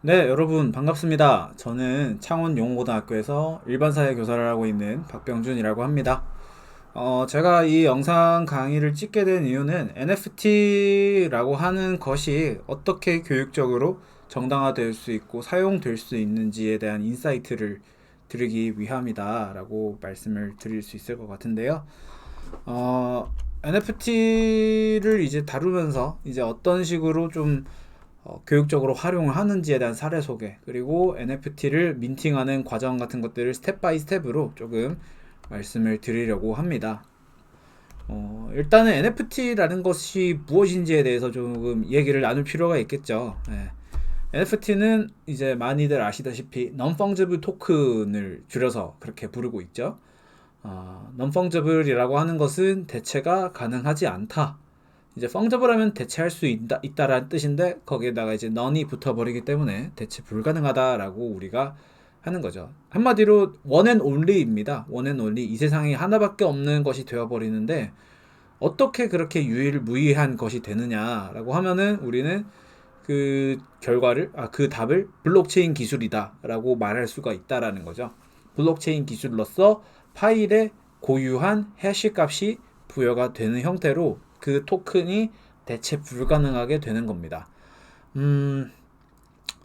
네, 여러분 반갑습니다. 저는 창원 용호고등학교에서 일반사회 교사를 하고 있는 박병준이라고 합니다. 제가 이 영상 강의를 찍게 된 이유는 NFT라고 하는 것이 어떻게 교육적으로 정당화될 수 있고 사용될 수 있는지에 대한 인사이트를 드리기 위함이다라고 말씀을 드릴 수 있을 것 같은데요. NFT를 이제 다루면서 이제 어떤 식으로 좀 교육적으로 활용을 하는지에 대한 사례 소개, 그리고 NFT를 민팅하는 과정 같은 것들을 스텝 바이 스텝으로 조금 말씀을 드리려고 합니다. 일단은 NFT라는 것이 무엇인지에 대해서 조금 얘기를 나눌 필요가 있겠죠. NFT는 이제 많이들 아시다시피 Non-Fungible Token을 줄여서 그렇게 부르고 있죠. Non-Fungible이라고 하는 것은 대체가 가능하지 않다. 이제 펑저블하면 대체할 수 있다라는 뜻인데 거기에다가 이제 넌이 붙어버리기 때문에 대체 불가능하다라고 우리가 하는 거죠. 한마디로 원앤 온리입니다. 원앤 온리. 이 세상에 하나밖에 없는 것이 되어버리는데 어떻게 그렇게 유일무이한 것이 되느냐라고 하면은 우리는 그 결과를 그 답을 블록체인 기술이다라고 말할 수가 있다라는 거죠. 블록체인 기술로서 파일에 고유한 해시 값이 부여가 되는 형태로 그 토큰이 대체 불가능하게 되는 겁니다. 음,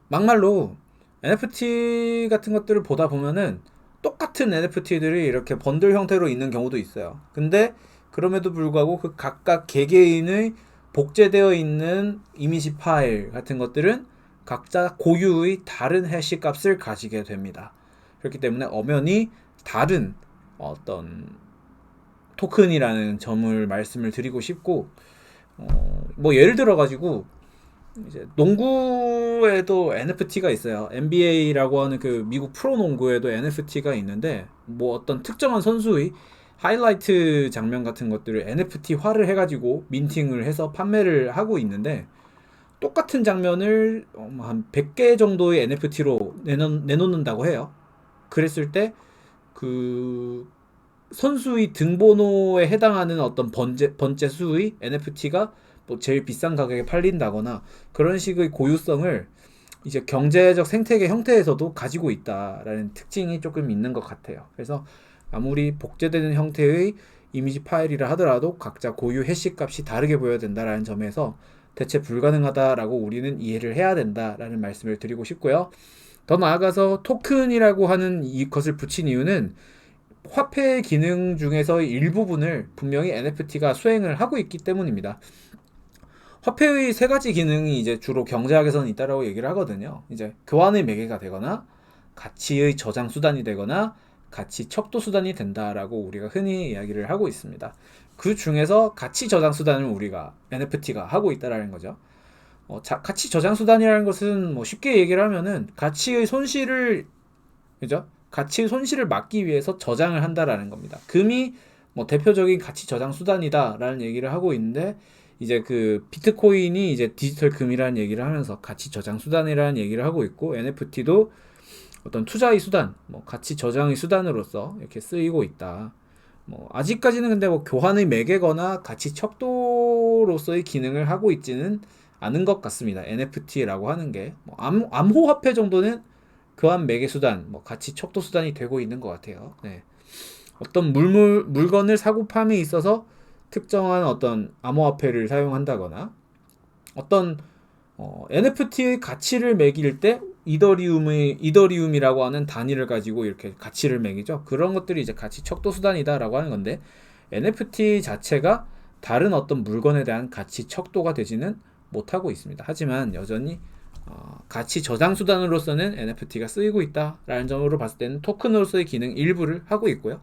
막말로 NFT 같은 것들을 보다 보면은 똑같은 NFT들이 이렇게 번들 형태로 있는 경우도 있어요. 근데 그럼에도 불구하고 그 각각 개개인의 복제되어 있는 이미지 파일 같은 것들은 각자 고유의 다른 해시 값을 가지게 됩니다. 그렇기 때문에 엄연히 다른 어떤 토큰이라는 점을 말씀을 드리고 싶고, 뭐 예를 들어 가지고 이제 농구에도 NFT가 있어요. NBA라고 하는 그 미국 프로 농구에도 NFT가 있는데 뭐 어떤 특정한 선수의 하이라이트 장면 같은 것들을 NFT화를 해가지고 민팅을 해서 판매를 하고 있는데 똑같은 장면을 한 100개 정도의 NFT로 내놓는다고 해요. 그랬을 때 그 선수의 등번호에 해당하는 어떤 번째 수의 NFT가 뭐 제일 비싼 가격에 팔린다거나 그런 식의 고유성을 이제 경제적 생태계 형태에서도 가지고 있다라는 특징이 조금 있는 것 같아요. 그래서 아무리 복제되는 형태의 이미지 파일이라 하더라도 각자 고유 해시 값이 다르게 보여야 된다라는 점에서 대체 불가능하다라고 우리는 이해를 해야 된다라는 말씀을 드리고 싶고요. 더 나아가서 토큰이라고 하는 이것을 붙인 이유는 화폐 기능 중에서 일부분을 분명히 NFT가 수행을 하고 있기 때문입니다. 화폐의 세 가지 기능이 이제 주로 경제학에서는 있다라고 얘기를 하거든요. 이제 교환의 매개가 되거나 가치의 저장 수단이 되거나 가치 척도 수단이 된다라고 우리가 흔히 이야기를 하고 있습니다. 그 중에서 가치 저장 수단을 우리가 NFT가 하고 있다라는 거죠. 가치 저장 수단이라는 것은 뭐 쉽게 얘기를 하면은 가치의 손실을, 그죠? 가치 손실을 막기 위해서 저장을 한다라는 겁니다. 금이 뭐 대표적인 가치 저장 수단이다라는 얘기를 하고 있는데 이제 그 비트코인이 이제 디지털 금이라는 얘기를 하면서 가치 저장 수단이라는 얘기를 하고 있고 NFT도 어떤 투자의 수단, 뭐 가치 저장의 수단으로서 이렇게 쓰이고 있다. 뭐 아직까지는 근데 뭐 교환의 매개거나 가치 척도로서의 기능을 하고 있지는 않은 것 같습니다. NFT라고 하는 게뭐 암호화폐 정도는 교환 매개 수단, 뭐 가치 척도 수단이 되고 있는 것 같아요. 네. 어떤 물건을 사고 함에 있어서 특정한 어떤 암호화폐를 사용한다거나 어떤 NFT의 가치를 매길 때 이더리움이라고 하는 단위를 가지고 이렇게 가치를 매기죠. 그런 것들이 이제 가치 척도 수단이다라고 하는 건데 NFT 자체가 다른 어떤 물건에 대한 가치 척도가 되지는 못하고 있습니다. 하지만 여전히 가치 저장 수단으로서는 NFT가 쓰이고 있다라는 점으로 봤을 때는 토큰으로서의 기능 일부를 하고 있고요.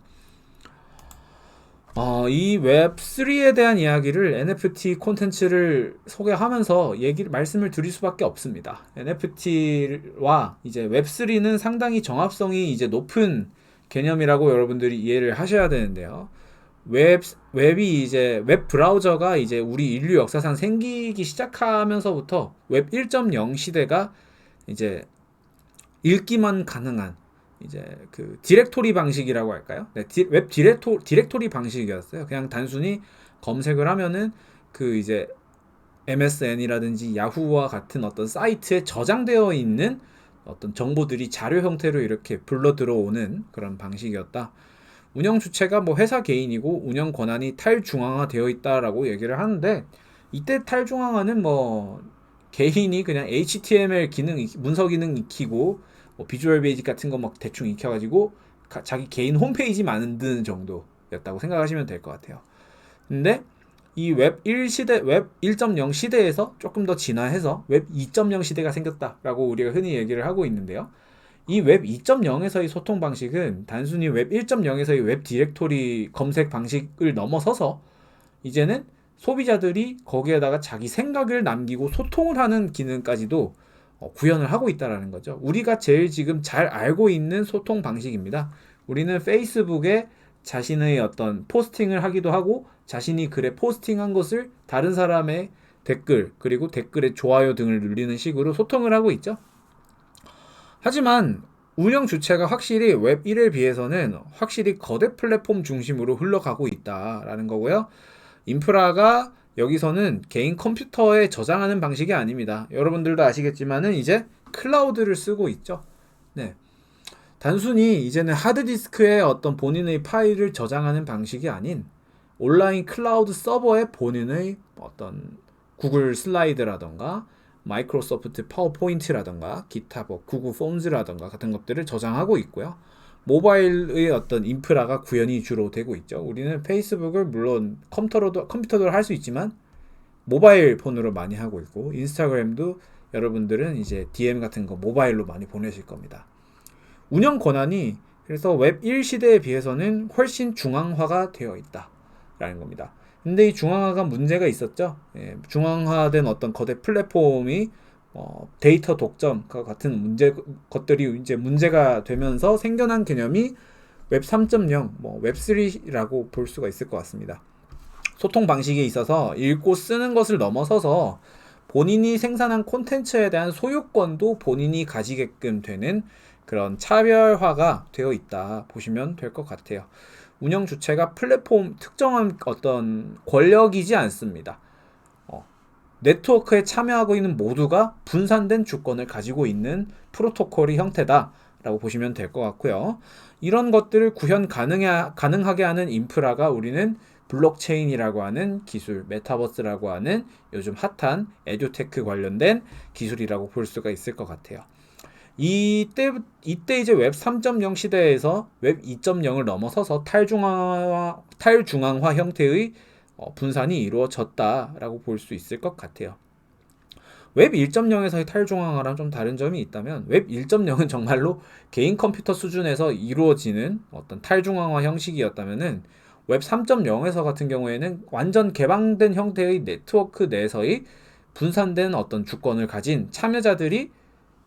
이 웹3에 대한 이야기를 NFT 콘텐츠를 소개하면서 말씀을 드릴 수밖에 없습니다. NFT와 이제 웹3는 상당히 정합성이 이제 높은 개념이라고 여러분들이 이해를 하셔야 되는데요. 웹이 이제 웹 브라우저가 이제 우리 인류 역사상 생기기 시작하면서부터 웹 1.0 시대가 이제 읽기만 가능한 이제 그 디렉토리 방식이라고 할까요? 네, 웹 디렉토리 방식이었어요. 그냥 단순히 검색을 하면은 그 이제 MSN이라든지 야후와 같은 어떤 사이트에 저장되어 있는 어떤 정보들이 자료 형태로 이렇게 불러 들어오는 그런 방식이었다. 운영 주체가 뭐 회사 개인이고 운영 권한이 탈중앙화되어 있다라고 얘기를 하는데, 이때 탈중앙화는 뭐 개인이 그냥 HTML 기능 문서 기능 익히고 뭐 비주얼 베이직 같은 거 막 대충 익혀가지고 자기 개인 홈페이지 만드는 정도였다고 생각하시면 될 것 같아요. 근데 이 웹 1 시대, 웹 1.0 시대에서 조금 더 진화해서 웹 2.0 시대가 생겼다라고 우리가 흔히 얘기를 하고 있는데요. 이 웹 2.0에서의 소통 방식은 단순히 웹 1.0에서의 웹 디렉토리 검색 방식을 넘어서서 이제는 소비자들이 거기에다가 자기 생각을 남기고 소통을 하는 기능까지도 구현을 하고 있다는 거죠. 우리가 제일 지금 잘 알고 있는 소통 방식입니다. 우리는 페이스북에 자신의 어떤 포스팅을 하기도 하고 자신이 글에 포스팅한 것을 다른 사람의 댓글 그리고 댓글에 좋아요 등을 누르는 식으로 소통을 하고 있죠. 하지만 운영 주체가 확실히 웹 1에 비해서는 확실히 거대 플랫폼 중심으로 흘러가고 있다라는 거고요. 인프라가 여기서는 개인 컴퓨터에 저장하는 방식이 아닙니다. 여러분들도 아시겠지만은 이제 클라우드를 쓰고 있죠. 네. 단순히 이제는 하드디스크에 어떤 본인의 파일을 저장하는 방식이 아닌 온라인 클라우드 서버에 본인의 어떤 구글 슬라이드라던가 마이크로소프트 파워포인트라던가 기타 뭐 구글 폼즈라던가 같은 것들을 저장하고 있고요. 모바일의 어떤 인프라가 구현이 주로 되고 있죠. 우리는 페이스북을 물론 컴퓨터로 할 수 있지만 모바일 폰으로 많이 하고 있고, 인스타그램도 여러분들은 이제 DM 같은 거 모바일로 많이 보내실 겁니다. 운영 권한이 그래서 웹 1 시대에 비해서는 훨씬 중앙화가 되어 있다라는 겁니다. 근데 이 중앙화가 문제가 있었죠. 중앙화된 어떤 거대 플랫폼이 데이터 독점과 같은 것들이 이제 문제가 되면서 생겨난 개념이 웹 3.0, 웹 3라고 볼 수가 있을 것 같습니다. 소통 방식에 있어서 읽고 쓰는 것을 넘어서서 본인이 생산한 콘텐츠에 대한 소유권도 본인이 가지게끔 되는 그런 차별화가 되어 있다 보시면 될 것 같아요. 운영 주체가 플랫폼 특정한 어떤 권력이지 않습니다. 네트워크에 참여하고 있는 모두가 분산된 주권을 가지고 있는 프로토콜의 형태다라고 보시면 될 것 같고요. 이런 것들을 구현 가능하게 하는 인프라가 우리는 블록체인이라고 하는 기술, 메타버스라고 하는 요즘 핫한 에듀테크 관련된 기술이라고 볼 수가 있을 것 같아요. 이때 이제 웹 3.0 시대에서 웹 2.0을 넘어서서 탈중앙화 형태의 분산이 이루어졌다라고 볼 수 있을 것 같아요. 웹 1.0에서의 탈중앙화랑 좀 다른 점이 있다면, 웹 1.0은 정말로 개인 컴퓨터 수준에서 이루어지는 어떤 탈중앙화 형식이었다면은 웹 3.0에서 같은 경우에는 완전 개방된 형태의 네트워크 내에서의 분산된 어떤 주권을 가진 참여자들이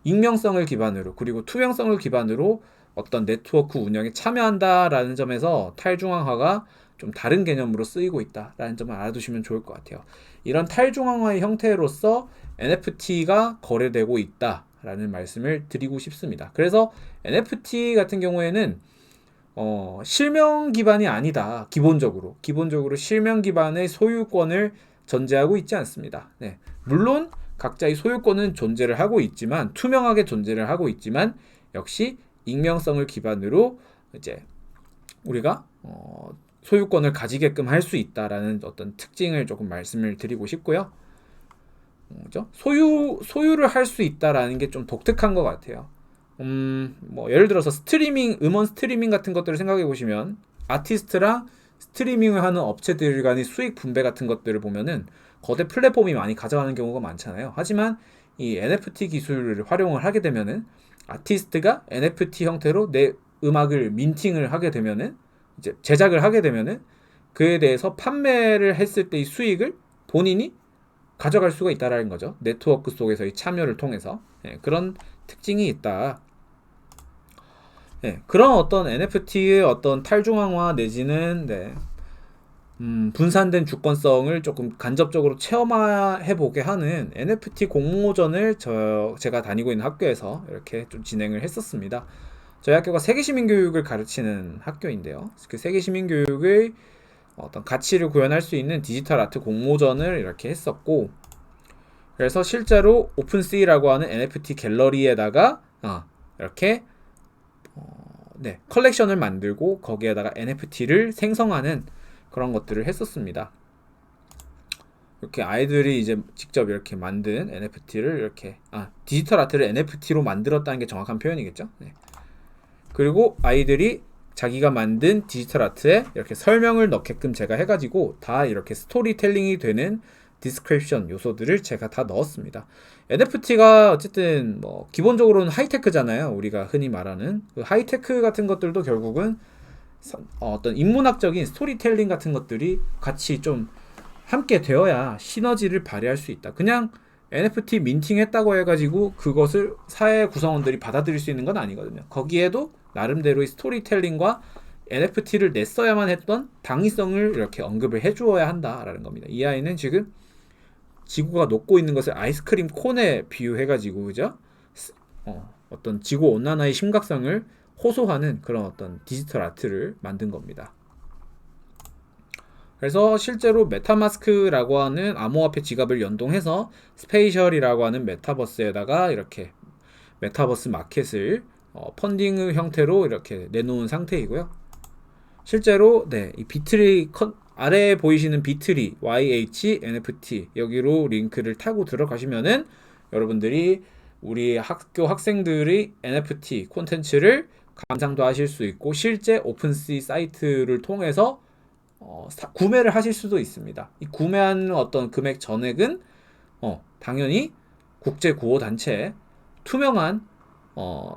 익명성을 기반으로 그리고 투명성을 기반으로 어떤 네트워크 운영에 참여한다라는 점에서 탈중앙화가 좀 다른 개념으로 쓰이고 있다라는 점을 알아두시면 좋을 것 같아요. 이런 탈중앙화의 형태로서 NFT가 거래되고 있다라는 말씀을 드리고 싶습니다. 그래서 NFT 같은 경우에는 실명 기반이 아니다. 기본적으로 실명 기반의 소유권을 전제하고 있지 않습니다. 네. 물론 각자의 소유권은 존재를 하고 있지만, 투명하게 존재를 하고 있지만, 역시 익명성을 기반으로 이제 우리가 소유권을 가지게끔 할 수 있다라는 어떤 특징을 조금 말씀을 드리고 싶고요. 그죠? 소유를 할 수 있다라는 게 좀 독특한 것 같아요. 뭐 예를 들어서 음원 스트리밍 같은 것들을 생각해 보시면, 아티스트랑 스트리밍을 하는 업체들 간의 수익 분배 같은 것들을 보면은 거대 플랫폼이 많이 가져가는 경우가 많잖아요. 하지만 이 NFT 기술을 활용을 하게 되면은 아티스트가 NFT 형태로 내 음악을 민팅을 하게 되면은, 이제 제작을 하게 되면은 그에 대해서 판매를 했을 때의 수익을 본인이 가져갈 수가 있다라는 거죠. 네트워크 속에서의 참여를 통해서. 그런 특징이 있다. 그런 어떤 NFT의 어떤 탈중앙화 내지는 분산된 주권성을 조금 간접적으로 체험해 보게 하는 NFT 공모전을 제가 다니고 있는 학교에서 이렇게 좀 진행을 했었습니다. 저희 학교가 세계시민교육을 가르치는 학교인데요. 그 세계시민교육의 어떤 가치를 구현할 수 있는 디지털 아트 공모전을 이렇게 했었고, 그래서 실제로 오픈C라고 하는 NFT 갤러리에다가 이렇게 네, 컬렉션을 만들고 거기에다가 NFT를 생성하는 그런 것들을 했었습니다. 이렇게 아이들이 이제 직접 이렇게 만든 NFT를 이렇게 디지털 아트를 NFT로 만들었다는 게 정확한 표현이겠죠. 네. 그리고 아이들이 자기가 만든 디지털 아트에 이렇게 설명을 넣게끔 제가 해가지고 다 이렇게 스토리텔링이 되는 디스크립션 요소들을 제가 다 넣었습니다. NFT가 어쨌든 뭐 기본적으로는 하이테크잖아요. 우리가 흔히 말하는 그 하이테크 같은 것들도 결국은 어떤 인문학적인 스토리텔링 같은 것들이 같이 좀 함께 되어야 시너지를 발휘할 수 있다. 그냥 NFT 민팅했다고 해가지고 그것을 사회 구성원들이 받아들일 수 있는 건 아니거든요. 거기에도 나름대로의 스토리텔링과 NFT를 냈어야만 했던 당위성을 이렇게 언급을 해주어야 한다라는 겁니다. 이 아이는 지금 지구가 녹고 있는 것을 아이스크림 콘에 비유해가지고 그죠? 어떤 지구 온난화의 심각성을 호소하는 그런 어떤 디지털 아트를 만든 겁니다. 그래서 실제로 메타마스크라고 하는 암호화폐 지갑을 연동해서 스페이셜이라고 하는 메타버스에다가 이렇게 메타버스 마켓을 펀딩 형태로 이렇게 내놓은 상태이고요. 실제로 이 비트리 아래에 보이시는 비트리 YH NFT 여기로 링크를 타고 들어가시면은 여러분들이 우리 학교 학생들의 NFT 콘텐츠를 감상도 하실 수 있고 실제 오픈시 사이트를 통해서 구매를 하실 수도 있습니다. 이 구매하는 어떤 금액 전액은 당연히 국제 구호 단체에 투명한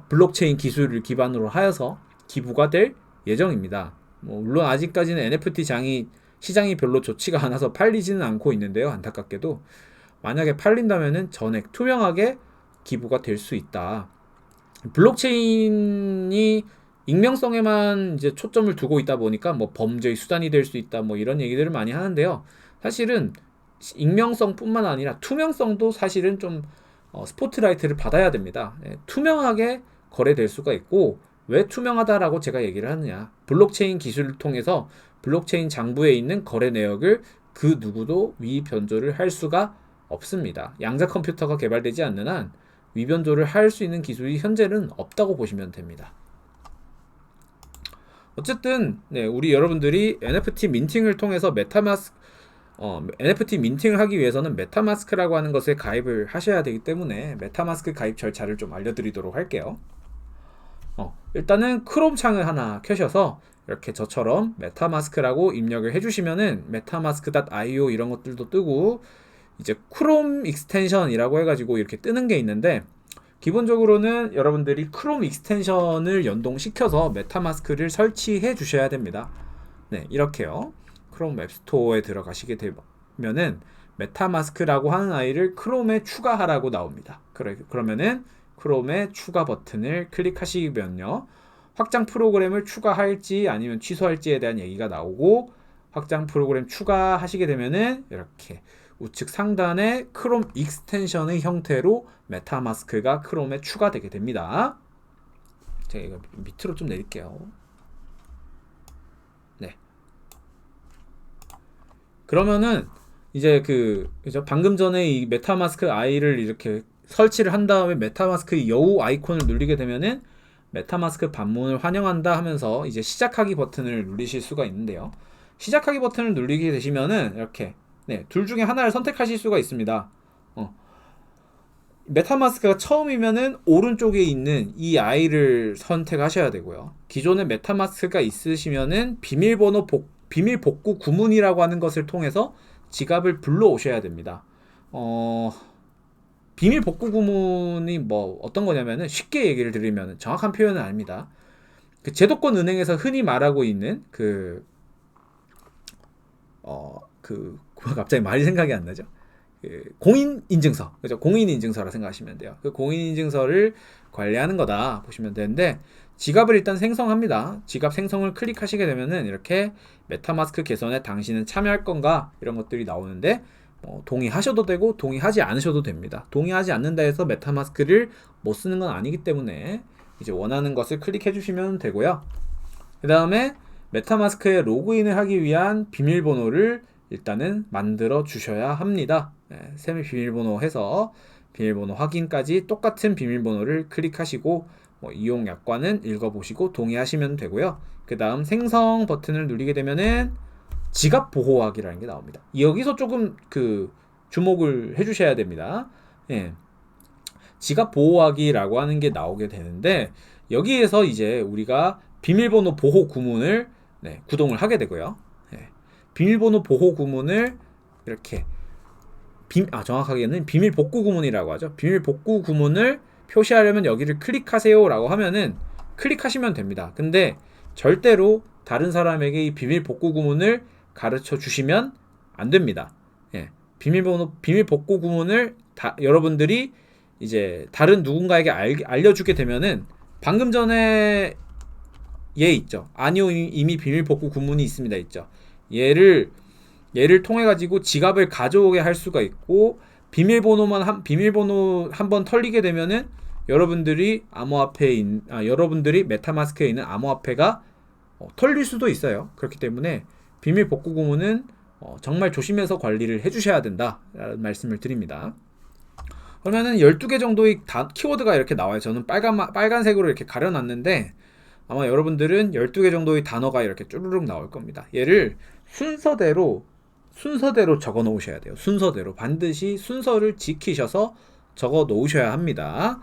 블록체인 기술을 기반으로 하여서 기부가 될 예정입니다. 물론 아직까지는 NFT 시장이 별로 좋지가 않아서 팔리지는 않고 있는데요. 안타깝게도 만약에 팔린다면은 전액 투명하게 기부가 될 수 있다. 블록체인이 익명성에만 이제 초점을 두고 있다 보니까 뭐 범죄의 수단이 될 수 있다 뭐 이런 얘기들을 많이 하는데요. 사실은 익명성뿐만 아니라 투명성도 사실은 좀 스포트라이트를 받아야 됩니다. 투명하게 거래될 수가 있고 왜 투명하다라고 제가 얘기를 하느냐. 블록체인 기술을 통해서 블록체인 장부에 있는 거래 내역을 그 누구도 위변조를 할 수가 없습니다. 양자 컴퓨터가 개발되지 않는 한 위변조를 할 수 있는 기술이 현재는 없다고 보시면 됩니다. 어쨌든 우리 여러분들이 NFT 민팅을 통해서 NFT 민팅을 하기 위해서는 메타마스크라고 하는 것에 가입을 하셔야 되기 때문에 메타마스크 가입 절차를 좀 알려드리도록 할게요. 일단은 크롬 창을 하나 켜셔서 이렇게 저처럼 메타마스크라고 입력을 해주시면은 metamask.io 이런 것들도 뜨고 이제 크롬 익스텐션이라고 해가지고 이렇게 뜨는 게 있는데 기본적으로는 여러분들이 크롬 익스텐션을 연동시켜서 메타마스크를 설치해 주셔야 됩니다. 이렇게요. 크롬 앱스토어에 들어가시게 되면은 메타마스크라고 하는 아이를 크롬에 추가하라고 나옵니다. 그러면은 크롬의 추가 버튼을 클릭하시면요. 확장 프로그램을 추가할지 아니면 취소할지에 대한 얘기가 나오고 확장 프로그램 추가하시게 되면은 이렇게 우측 상단에 크롬 익스텐션의 형태로 메타마스크가 크롬에 추가되게 됩니다. 제가 이거 밑으로 좀 내릴게요. 그러면은 이제 그죠? 방금 전에 이 메타마스크 아이를 이렇게 설치를 한 다음에 메타마스크 여우 아이콘을 누르게 되면은 메타마스크 방문을 환영한다 하면서 이제 시작하기 버튼을 누르실 수가 있는데요. 시작하기 버튼을 누르게 되시면은 이렇게 둘 중에 하나를 선택하실 수가 있습니다. 메타마스크가 처음이면은 오른쪽에 있는 이 아이를 선택하셔야 되고요. 기존에 메타마스크가 있으시면은 비밀 복구 구문이라고 하는 것을 통해서 지갑을 불러오셔야 됩니다. 비밀 복구 구문이 뭐 어떤 거냐면은 쉽게 얘기를 드리면 정확한 표현은 아닙니다. 그 제도권 은행에서 흔히 말하고 있는 갑자기 말이 생각이 안 나죠. 공인인증서, 그죠? 공인인증서라 생각하시면 돼요. 그 공인인증서를 관리하는 거다 보시면 되는데 지갑을 일단 생성합니다. 지갑 생성을 클릭하시게 되면은 이렇게 메타마스크 개선에 당신은 참여할 건가 이런 것들이 나오는데 동의하셔도 되고 동의하지 않으셔도 됩니다. 동의하지 않는다 해서 메타마스크를 못 쓰는 건 아니기 때문에 이제 원하는 것을 클릭해 주시면 되고요. 그 다음에 메타마스크에 로그인을 하기 위한 비밀번호를 일단은 만들어 주셔야 합니다. 세미 비밀번호 해서 비밀번호 확인까지 똑같은 비밀번호를 클릭하시고 이용 약관은 읽어보시고 동의하시면 되고요. 그 다음 생성 버튼을 누르게 되면은 지갑 보호하기라는 게 나옵니다. 여기서 조금 주목을 해주셔야 됩니다. 지갑 보호하기라고 하는 게 나오게 되는데 여기에서 이제 우리가 비밀번호 보호 구문을 구동을 하게 되고요. 비밀번호 보호 구문을 이렇게 정확하게는 비밀 복구 구문이라고 하죠. 비밀 복구 구문을 표시하려면 여기를 클릭하세요 라고 하면은 클릭하시면 됩니다. 근데 절대로 다른 사람에게 이 비밀 복구 구문을 가르쳐 주시면 안 됩니다. 비밀 복구 구문을 여러분들이 이제 다른 누군가에게 알려주게 되면은 방금 전에 얘 있죠. 아니요, 이미 비밀 복구 구문이 있습니다. 있죠. 얘를 통해 가지고 지갑을 가져오게 할 수가 있고 비밀번호 한 번 털리게 되면은 여러분들이 여러분들이 메타마스크에 있는 암호화폐가 털릴 수도 있어요. 그렇기 때문에 비밀 복구 구문은 정말 조심해서 관리를 해주셔야 된다라는 말씀을 드립니다. 그러면은 12개 정도의 키워드가 이렇게 나와요. 저는 빨간색으로 이렇게 가려놨는데 아마 여러분들은 12개 정도의 단어가 이렇게 쭈르륵 나올 겁니다. 얘를 순서대로 적어 놓으셔야 돼요. 순서대로 반드시 순서를 지키셔서 적어 놓으셔야 합니다.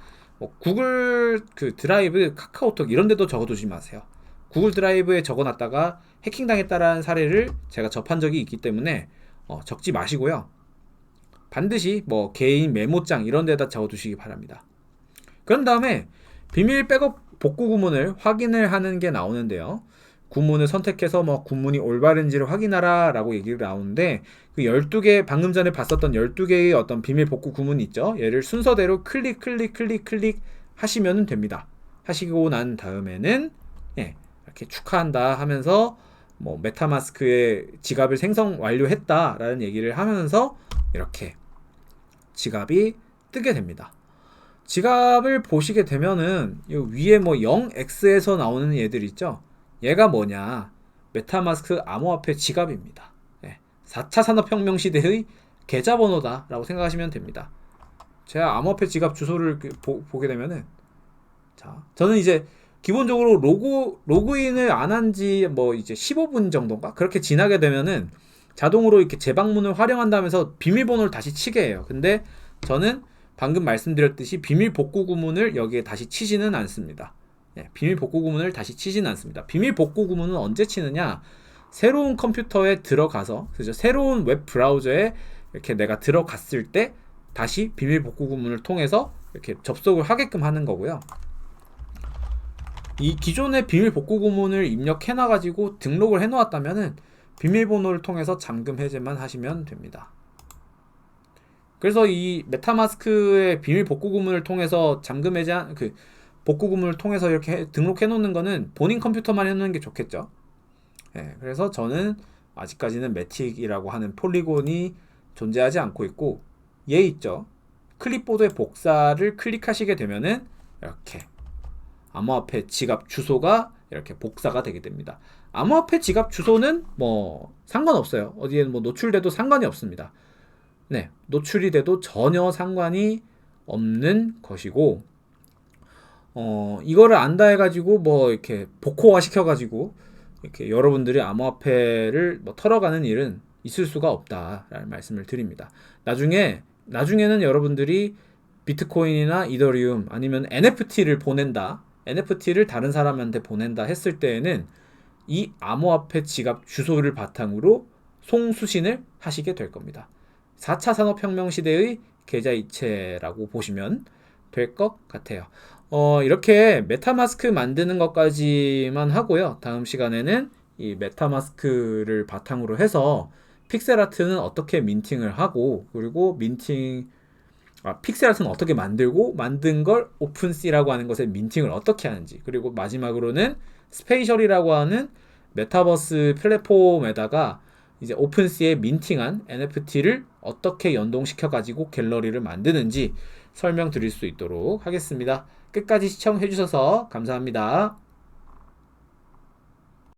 구글 드라이브, 카카오톡 이런 데도 적어 두지 마세요. 구글 드라이브에 적어 놨다가 해킹당했다라는 사례를 제가 접한 적이 있기 때문에 적지 마시고요. 반드시 개인 메모장 이런 데다 적어 두시기 바랍니다. 그런 다음에 비밀 백업 복구 구문을 확인을 하는 게 나오는데요. 구문을 선택해서 구문이 올바른지를 확인하라 라고 얘기가 나오는데 그 12개 방금 전에 봤었던 12개의 어떤 비밀 복구 구문이 있죠. 얘를 순서대로 클릭 하시면 됩니다. 하시고 난 다음에는 이렇게 축하한다 하면서 메타마스크의 지갑을 생성 완료했다 라는 얘기를 하면서 이렇게 지갑이 뜨게 됩니다. 지갑을 보시게 되면은 위에 0x에서 나오는 얘들 있죠. 얘가 뭐냐? 메타마스크 암호화폐 지갑입니다. 4차 산업혁명 시대의 계좌번호다 라고 생각하시면 됩니다. 제가 암호화폐 지갑 주소를 보게 되면은 저는 이제 기본적으로 로그인을 안 한 지 이제 15분 정도인가? 그렇게 지나게 되면은 자동으로 이렇게 재방문을 활용한다면서 비밀번호를 다시 치게 해요. 근데 저는 방금 말씀드렸듯이 비밀 복구 구문을 여기에 다시 치지는 않습니다. 비밀 복구 구문을 다시 치지는 않습니다. 비밀 복구 구문은 언제 치느냐? 새로운 컴퓨터에 들어가서, 그죠? 새로운 웹 브라우저에 이렇게 내가 들어갔을 때 다시 비밀 복구 구문을 통해서 이렇게 접속을 하게끔 하는 거고요. 이 기존의 비밀 복구 구문을 입력해놔가지고 등록을 해놓았다면은 비밀번호를 통해서 잠금 해제만 하시면 됩니다. 그래서 이 메타마스크의 비밀 복구 구문을 통해서 잠금 해제 복구 구문을 통해서 이렇게 등록해 놓는 거는 본인 컴퓨터만 해놓는 게 좋겠죠. 그래서 저는 아직까지는 매틱이라고 하는 폴리곤이 존재하지 않고 있고 얘 있죠. 클립보드의 복사를 클릭하시게 되면은 이렇게 암호화폐 지갑 주소가 이렇게 복사가 되게 됩니다. 암호화폐 지갑 주소는 상관없어요. 어디에 노출돼도 상관이 없습니다. 노출이 돼도 전혀 상관이 없는 것이고 이거를 안다 해가지고 이렇게 복호화 시켜가지고 이렇게 여러분들이 암호화폐를 털어가는 일은 있을 수가 없다라는 말씀을 드립니다. 나중에는 여러분들이 비트코인이나 이더리움 아니면 NFT를 보낸다, NFT를 다른 사람한테 보낸다 했을 때에는 이 암호화폐 지갑 주소를 바탕으로 송수신을 하시게 될 겁니다. 4차 산업혁명 시대의 계좌이체라고 보시면 될 것 같아요. 이렇게 메타마스크 만드는 것까지만 하고요. 다음 시간에는 이 메타마스크를 바탕으로 해서 픽셀아트는 어떻게 민팅을 하고, 그리고 픽셀아트는 어떻게 만들고, 만든 걸 오픈시라고 하는 것에 민팅을 어떻게 하는지, 그리고 마지막으로는 스페이셜이라고 하는 메타버스 플랫폼에다가 이제 오픈시에 민팅한 NFT를 어떻게 연동시켜 가지고 갤러리를 만드는지 설명드릴 수 있도록 하겠습니다. 끝까지 시청해 주셔서 감사합니다.